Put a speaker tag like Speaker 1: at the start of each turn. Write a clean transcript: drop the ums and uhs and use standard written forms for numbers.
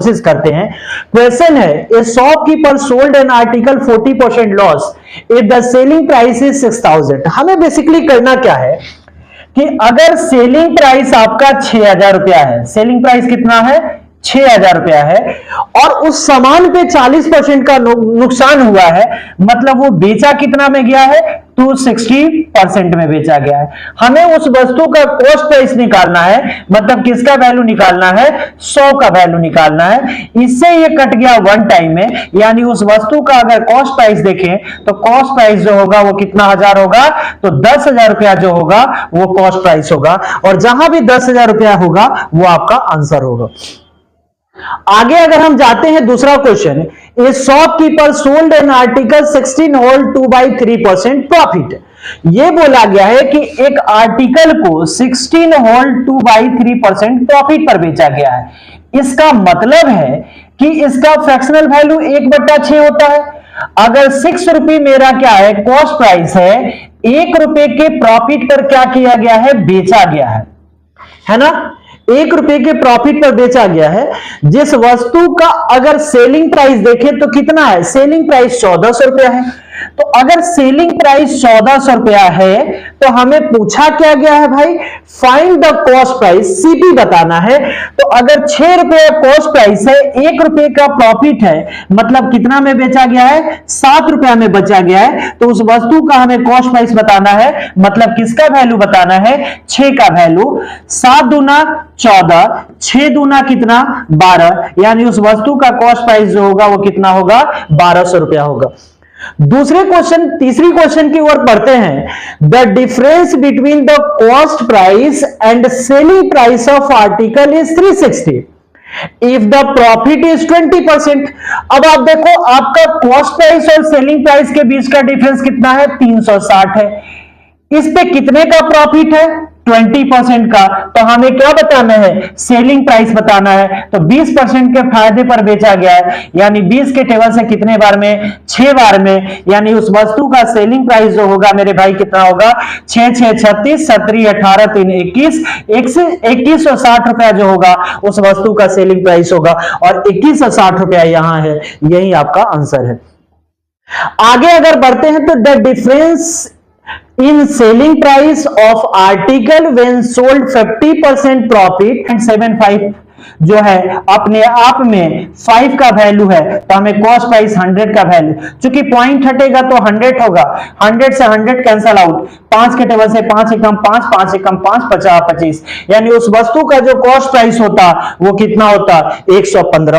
Speaker 1: कोशिश करते हैं। क्वेश्चन है, ए shopkeeper sold an article 40% loss if the selling price is 6000। हमें बेसिकली करना क्या है कि अगर सेलिंग प्राइस आपका 6000 रुपया है, सेलिंग प्राइस कितना है 6000 रुपया है, और उस सामान पे 40% का नुकसान हुआ है, मतलब वो बेचा कितना में गया है 260% में बेचा गया है। हमें उस वस्तु का कॉस्ट प्राइस निकालना है, मतलब किसका वैल्यू निकालना है 100 का वैल्यू निकालना है। इससे ये कट गया वन टाइम में, यानी उस वस्तु का अगर कॉस्ट प्राइस देखें तो कॉस्ट प्राइस जो होगा वो कितना हजार होगा, तो 10,000 रुपया जो होगा वो कॉस्ट प्राइस होगा, और जहां भी 10,000 रुपया होगा वो आपका आंसर होगा। आगे अगर हम जाते हैं दूसरा question, a shopkeeper sold an article 16 whole 2/3% profit. यह बोला गया है कि एक आर्टिकल को 16 होल 2/3% प्रॉफिट पर बेचा गया है। इसका मतलब है कि इसका फ्रैक्शनल वैल्यू 1/6 होता है। अगर 6 रुपए मेरा क्या है कॉस्ट प्राइस है, 1 रुपए के प्रॉफिट पर क्या किया गया है, बेचा गया है ना, 1 रुपए के प्रॉफिट पर बेचा गया है। जिस वस्तु का अगर सेलिंग प्राइस देखें तो कितना है, सेलिंग प्राइस 1400 रुपया है। तो अगर सेलिंग प्राइस 1400 रुपया है तो हमें पूछा क्या गया है भाई, find the cost price, CP बताना है। तो अगर 6 रुपए कॉस्ट प्राइस है, 1 रुपए का प्रॉफिट है, मतलब कितना में बेचा गया है 7 रुपया में बेचा गया है, तो उस वस्तु का हमें कॉस्ट प्राइस बताना है, मतलब किसका वैल्यू बताना है 6 का वैल्यू। 7 दूना 14, 6 दूना कितना 12, यानी उस वस्तु का कॉस्ट प्राइस जो होगा वो कितना होगा 1200 रुपया होगा। दूसरे क्वेश्चन, तीसरी क्वेश्चन की ओर बढ़ते हैं। The difference between the cost price and selling price of article is 360 if the profit is 20%। अब आप देखो आपका कॉस्ट प्राइस और सेलिंग प्राइस के बीच का डिफरेंस कितना है 360 है। इस पे कितने का प्रॉफिट है 20% का, तो हमें क्या बताना है सेलिंग प्राइस बताना है। तो 20% के फायदे पर बेचा गया है, यानी 20 के टेबल से कितने बार में 6 बार में, यानी उस वस्तु का सेलिंग प्राइस जो होगा मेरे भाई कितना होगा 6 6 36 17 18 3 21 2160 रुपया जो होगा उस वस्तु का सेलिंग प्राइस होगा, और 2160 रुपया यहां है, यही आपका आंसर है। आगे अगर बढ़ते हैं तो the difference in selling price of article when sold 50% profit and 75 जो है अपने आप में 5 का वैल्यू है, तो हमें कॉस्ट प्राइस 100 का वैल्यू, चूंकि पॉइंट हटेगा तो 100 होगा, 100 से 100 कैंसल आउट, 5 के टेबल से 5 एकम 5, 5 एकम 5 50 25, यानी उस वस्तु का जो कॉस्ट प्राइस होता वो कितना होता 115।